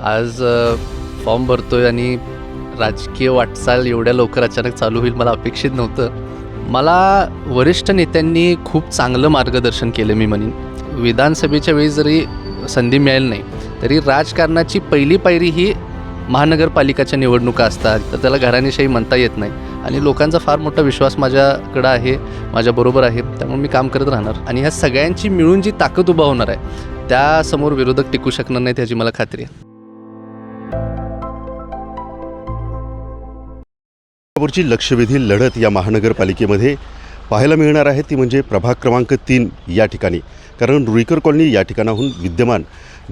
आज फॉर्म भरतोय आणि राजकीय वाटचाल एवढ्या लवकर अचानक चालू होईल मला अपेक्षित नव्हतं. मला वरिष्ठ नेत्यांनी खूप चांगलं मार्गदर्शन केलं मी म्हणेन. विधानसभेच्या वेळी जरी संधी मिळाली नाही तरी राजकारणाची पहिली पायरी ही महानगरपालिकाच्या निवडणुका असतात, तर त्याला घराणेशाही म्हणता येत नाही आणि लोकांचा फार मोठा विश्वास माझ्याकडं आहे, माझ्याबरोबर आहे. त्यामुळे मी काम करत राहणार आणि ह्या सगळ्यांची मिळून जी ताकद उभा होणार आहे त्यासमोर विरोधक टिकू शकणार नाहीत ह्याची मला खात्री आहे. वरची लक्षवेधी लढत या महानगरपालिकेमध्ये पाहायला मिळणार आहे ती म्हणजे प्रभाग क्रमांक 3 या ठिकाणी. कारण रुईकर कॉलनी या ठिकाणाहून विद्यमान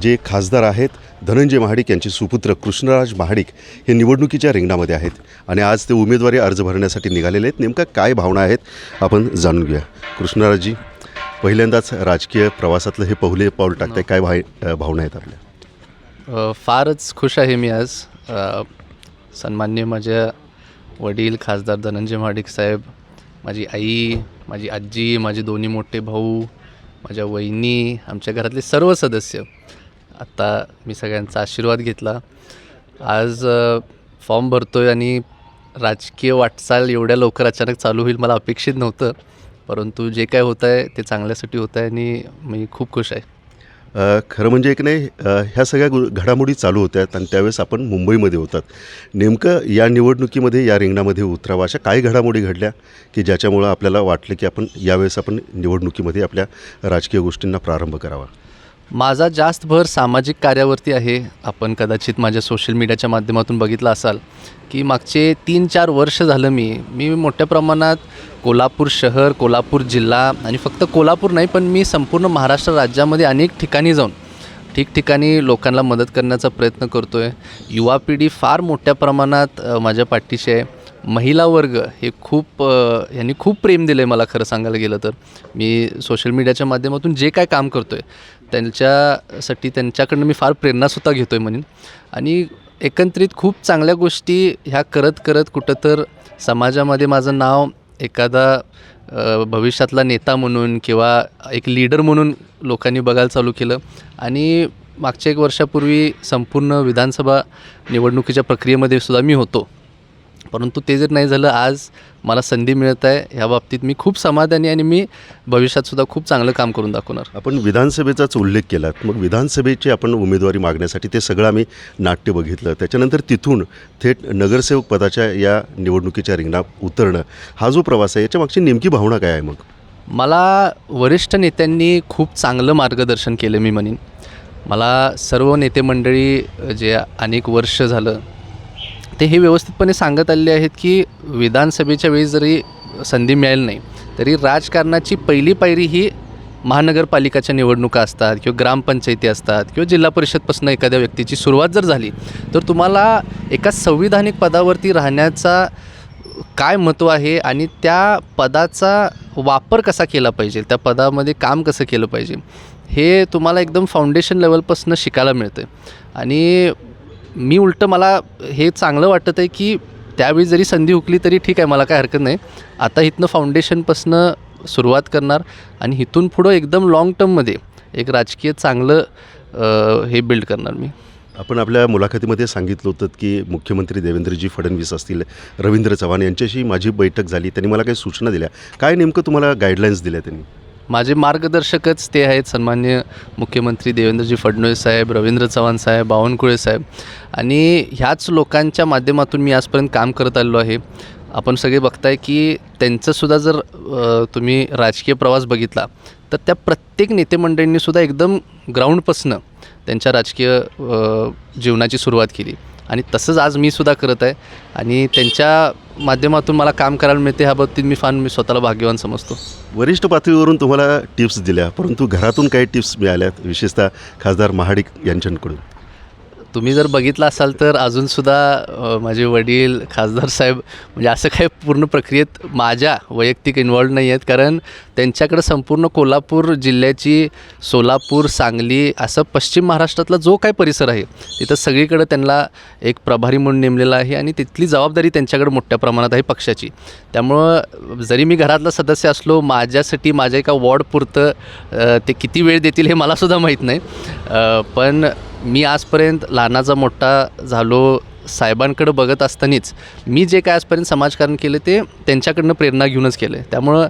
जे खासदार आहेत धनंजय महाडिक यांचे सुपुत्र कृष्णराज महाडिक हे निवडणुकीच्या रिंगणामध्ये आहेत आणि आज ते उमेदवारी अर्ज भरण्यासाठी निघालेले आहेत. नेमका काय भावना आहेत आपण जाणून घेऊया. कृष्णराजजी, पहिल्यांदाच राजकीय प्रवासातलं हे पहिले पाऊल टाकताय, काय भावना आहेत आपल्या? फारच खुश आहे मी आज. सन्माननीय माझ्या वडील खासदार धनंजय महाडिक साहेब, माझी आई, माझी आजी, माझे दोन्ही मोठे भाऊ, माझ्या वहिनी, आमच्या घरातले सर्व सदस्य, आत्ता मी सगळ्यांचा आशीर्वाद घेतला. आज फॉर्म भरतोय आणि राजकीय वाटचाल एवढ्या लवकर अचानक चालू होईल मला अपेक्षित नव्हतं, परंतु जे काय होतं आहे ते चांगल्यासाठी होतं आहे आणि मी खूप खुश आहे. खरं म्हणजे एक नाही, ह्या सगळ्या घडामोडी चालू होत्यात आणि त्यावेळेस आपण मुंबईमध्ये होतात. नेमकं या निवडणुकीमध्ये या रिंगणामध्ये उतरावं अशा काही घडामोडी घडल्या की ज्याच्यामुळं आपल्याला वाटलं की यावेळेस आपण निवडणुकीमध्ये आपल्या राजकीय गोष्टींना प्रारंभ करावा? माझा जास्त भर सामाजिक कार्यावरती आहे. आपण कदाचित माझ्या सोशल मीडियाच्या माध्यमातून बघितलं असाल की मागचे 3-4 वर्ष झालं मी मोठ्या प्रमाणात कोल्हापूर शहर, कोल्हापूर जिल्हा आणि फक्त कोल्हापूर नाही पण मी संपूर्ण महाराष्ट्र राज्यामध्ये अनेक ठिकाणी जाऊन ठिकठिकाणी लोकांना मदत करण्याचा प्रयत्न करतो आहे. युवा पिढी फार मोठ्या प्रमाणात माझ्या पाठीशी आहे. महिला वर्ग हे यांनी खूप प्रेम दिलं आहे मला. खरं सांगायला गेलं तर मी सोशल मीडियाच्या माध्यमातून जे काय काम करतो आहे त्यांच्यासाठी त्यांच्याकडनं मी फार प्रेरणासुद्धा घेतो आहे म्हणून. आणि एकंदरीत खूप चांगल्या गोष्टी ह्या करत करत कुठं तर समाजामध्ये माझं नाव एखादा भविष्यातला नेता म्हणून किंवा एक लीडर म्हणून लोकांनी बघायला चालू केलं. आणि मागच्या 1 वर्षापूर्वी संपूर्ण विधानसभा निवडणुकीच्या प्रक्रियेमध्ये सुद्धा मी होतो, परंतु ते जर नाही झालं, आज मला संधी मिळत आहे. ह्या बाबतीत मी खूप समाधानी आणि मी भविष्यातसुद्धा खूप चांगलं काम करून दाखवणार. आपण विधानसभेचाच उल्लेख केलात, मग विधानसभेची आपण उमेदवारी मागण्यासाठी ते सगळं आम्ही नाट्य बघितलं. त्याच्यानंतर तिथून थेट नगरसेवक पदाच्या या निवडणुकीच्या रिंगणात उतरणं हा जो प्रवास आहे याच्या मागची नेमकी भावना काय आहे? मग मला वरिष्ठ नेत्यांनी खूप चांगलं मार्गदर्शन केलं मी म्हणेन. मला सर्व नेते मंडळी जे अनेक वर्ष झालं ते हे व्यवस्थितपणे सांगत आलेले आहेत की विधानसभेच्या वेळी जरी संधी मिळाली नाही तरी राजकारणाची पहिली पायरी ही महानगरपालिकाच्या निवडणुका असतात किंवा ग्रामपंचायती असतात किंवा जिल्हा परिषदपासून एखाद्या व्यक्तीची सुरुवात जर झाली तर तुम्हाला एका संविधानिक पदावरती राहण्याचा काय महत्त्व आहे आणि त्या पदाचा वापर कसा केला पाहिजे, त्या पदामध्ये काम कसं केलं पाहिजे हे तुम्हाला एकदम फाउंडेशन लेवलपासून शिकायला मिळतं. आणि मी उलटं मला हे चांगलं वाटत आहे की त्यावेळी जरी संधी हुकली तरी ठीक आहे, मला काय हरकत नाही. आता इथनं फाउंडेशनपासून सुरुवात करणार आणि इथून पुढं एकदम लाँग टर्ममध्ये एक राजकीय चांगलं हे बिल्ड करणार मी. आपण आपल्या मुलाखतीमध्ये सांगितलं होतं की मुख्यमंत्री देवेंद्रजी फडणवीस असतील, रवींद्र चव्हाण यांच्याशी माझी बैठक झाली, त्यांनी मला काही सूचना दिल्या. काय नेमकं तुम्हाला गाईडलाईन्स दिल्या त्यांनी? माझे मार्गदर्शकच ते आहेत सन्माननीय मुख्यमंत्री देवेंद्रजी फडणवीस साहेब, रवींद्र चव्हाण साहेब, बावनकुळे साहेब. आणि ह्याच लोकांच्या माध्यमातून मी आजपर्यंत काम करत आलेलो आहे. आपण सगळे बघताय की त्यांचंसुद्धा जर तुम्ही राजकीय प्रवास बघितला तर त्या प्रत्येक नेतेमंडळींनीसुद्धा एकदम ग्राउंडपासनं त्यांच्या राजकीय जीवनाची सुरुवात केली आणि तसंच आज मी सुद्धा करत आहे आणि त्यांच्या माध्यमातून मला काम करायला मिळते ह्या बाबतीत मी स्वतःला भाग्यवान समजतो. वरिष्ठ पातळीवरून तुम्हाला टिप्स दिल्या, परंतु घरातून काही टिप्स मिळाल्यात विशेषतः खासदार महाडिक यांच्याकडून? तुम्ही जर बघितलं असाल तर अजूनसुद्धा माझे वडील खासदार साहेब म्हणजे असं काही पूर्ण प्रक्रियेत माझ्या वैयक्तिक इन्वॉल्व नाही आहेत, कारण त्यांच्याकडं संपूर्ण कोल्हापूर जिल्ह्याची, सोलापूर, सांगली असं पश्चिम महाराष्ट्रातला जो काही परिसर आहे तिथं सगळीकडं त्यांना एक प्रभारी म्हणून नेमलेला आहे आणि तिथली जबाबदारी त्यांच्याकडे मोठ्या प्रमाणात आहे पक्षाची. त्यामुळं जरी मी घरातला सदस्य असलो, माझ्यासाठी माझ्या एका वॉर्डपुरतं ते किती वेळ देतील हे मलासुद्धा माहीत नाही, पण मी आजपर्यंत लहानाचा मोठा झालो साहेबांकडे बघत असतानाच मी जे काय आजपर्यंत समाजकारण केलं ते त्यांच्याकडनं प्रेरणा घेऊनच केलं आहे. त्यामुळं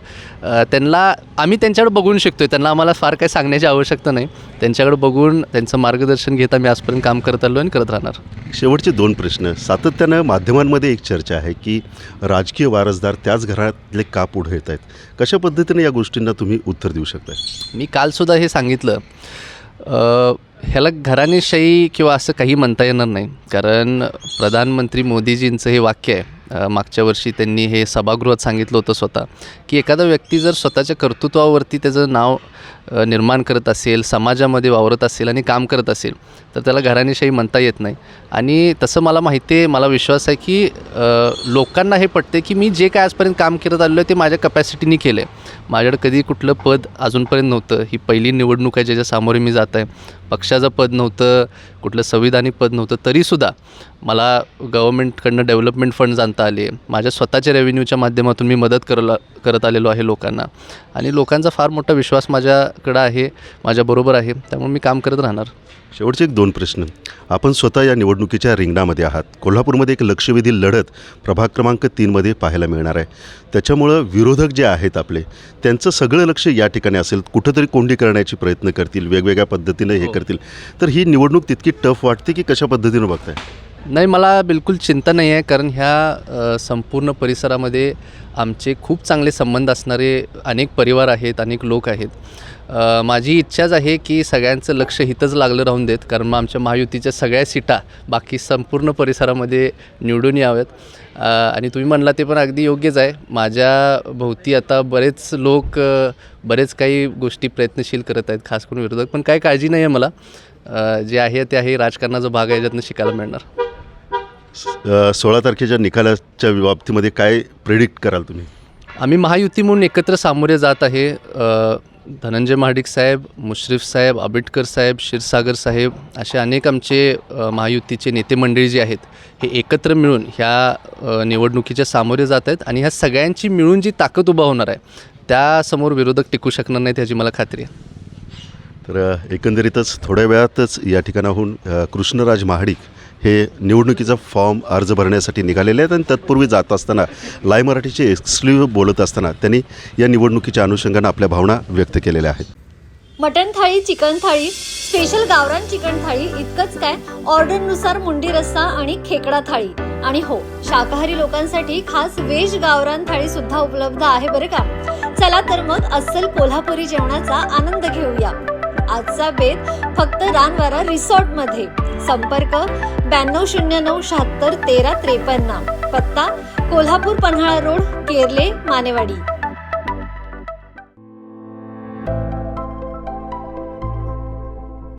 आम्ही त्यांच्याकडे बघून शिकतो आहे. त्यांना आम्हाला फार काही सांगण्याची आवश्यकता नाही. त्यांच्याकडे बघून त्यांचं मार्गदर्शन घेत आम्ही आजपर्यंत काम करत आलो आणि करत राहणार. शेवटचे 2 प्रश्न. सातत्यानं माध्यमांमध्ये एक चर्चा आहे की राजकीय वारसदार त्याच घरातले का पुढे येत आहेत. कशा पद्धतीने या गोष्टींना तुम्ही उत्तर देऊ शकता? मी कालसुद्धा हे सांगितलं, ह्याला घराणेशाही किंवा असं काही म्हणता येणार नाही. कारण प्रधानमंत्री मोदीजींचं हे वाक्य आहे. मागच्या वर्षी त्यांनी हे सभागृहात सांगितलं होतं स्वतः, की एखादा व्यक्ती जर स्वतःच्या कर्तृत्वावरती त्याचं नाव निर्माण करत असेल, समाजामध्ये वावरत असेल आणि काम करत असेल तर त्याला घराणेशाही म्हणता येत नाही. आणि तसं मला माहिती आहे, मला विश्वास आहे की लोकांना हे पटते की मी जे काय आजपर्यंत काम करत आलो आहे ते माझ्या कपॅसिटीने केलं आहे. माझ्याकडे कधी कुठलं पद अजूनपर्यंत नव्हतं. ही पहिली निवडणूक आहे ज्याच्या सामोरे मी जात आहे. पक्षाचं पद नव्हतं, कुठलं संविधानिक पद नव्हतं, तरीसुद्धा मला गव्हर्मेंटकडनं डेव्हलपमेंट फंड्स आणता आले. माझ्या स्वतःच्या रेव्हेन्यूच्या माध्यमातून मी मदत करत आलेलो आहे लोकांना. आणि लोकांचा फार मोठा विश्वास माझ्याकडं आहे, माझ्याबरोबर आहे. त्यामुळे मी काम करत राहणार. शेवटचे 2 प्रश्न. आपण स्वतः या निवडणुकीच्या रिंगणामध्ये आहात. कोल्हापूरमध्ये एक लक्षवेधी लढत प्रभाग क्रमांक 3मध्ये पाहायला मिळणार आहे. त्याच्यामुळं विरोधक जे आहेत आपले, त्यांचं सगळं लक्ष या ठिकाणी असेल. कुठंतरी कोंडी करण्याचे प्रयत्न करतील, वेगवेगळ्या पद्धतीनं हे करतील. तर ही निवडणूक तितकी टफ वाटते की कशा पद्धतीनं बघताय? नाही, मला बिलकुल चिंता नाही आहे. कारण ह्या संपूर्ण परिसरामध्ये आमचे खूप चांगले संबंध असणारे अनेक परिवार आहेत, अनेक लोक आहेत. माझी इच्छाच आहे की सगळ्यांचं लक्ष इथंच लागलं राहून देत. कारण मग आमच्या महायुतीच्या सगळ्या सीटा बाकी संपूर्ण परिसरामध्ये निवडून याव्यात. आणि तुम्ही म्हणला ते पण अगदी योग्यच आहे. माझ्या भोवती आता बरेच लोक बरेच काही गोष्टी प्रयत्नशील करत आहेत, खास करून विरोधक. पण काही काळजी नाही आहे मला. जे आहे ते आहे. राजकारणाचा भाग आहे, याच्यातनं शिकायला मिळणार. 16 तारखेच्या निकालाच्या बाबतीमध्ये काय प्रेडिक्ट कराल तुम्ही? आम्ही महायुती म्हणून एकत्र सामोरे जात आहे. धनंजय महाडिक साहेब, मुश्रीफ साहेब, आंबेडकर साहेब, क्षीरसागर साहेब असे अनेक आमचे महायुतीचे नेते मंडळी जे आहेत हे एकत्र मिळून ह्या निवडणुकीच्या सामोरे जात आहेत. आणि ह्या सगळ्यांची मिळून जी ताकद उभा होणार आहे त्यासमोर विरोधक टिकू शकणार नाहीत याची मला खात्री आहे. तर एकंदरीतच थोड्या वेळातच या ठिकाणाहून कृष्णराज महाडिक हे निवडणुकीचा फॉर्म अर्ज भरण्यासाठी निघालेले आहेत. आणि तत्पूर्वी जात असताना लाईव्ह मराठीचे एक्सक्लुसिव्ह बोलत असताना त्यांनी या निवडणुकीच्या अनुषंगानं आपल्या भावना व्यक्त केलेल्या आहेत. मटण थाळी, चिकन थाळी, स्पेशल गावरान चिकन थाळी इतकंच काय, ऑर्डरनुसार मुंडी रस्सा आणि खेकडा थाळी. आणि हो, शाकाहारी लोकांसाठी खास व्हेज गावरान थाळी सुद्धा उपलब्ध आहे बरं का. चला तर मग अस्सल कोल्हापुरी जेवणाचा आनंद घेऊया. आजचा बेत फक्त रानवारा रिसॉर्ट मध्ये. संपर्क 9209761353. पत्ता कोल्हापूर पन्हाळा रोड, केर्ले, मानेवाडी.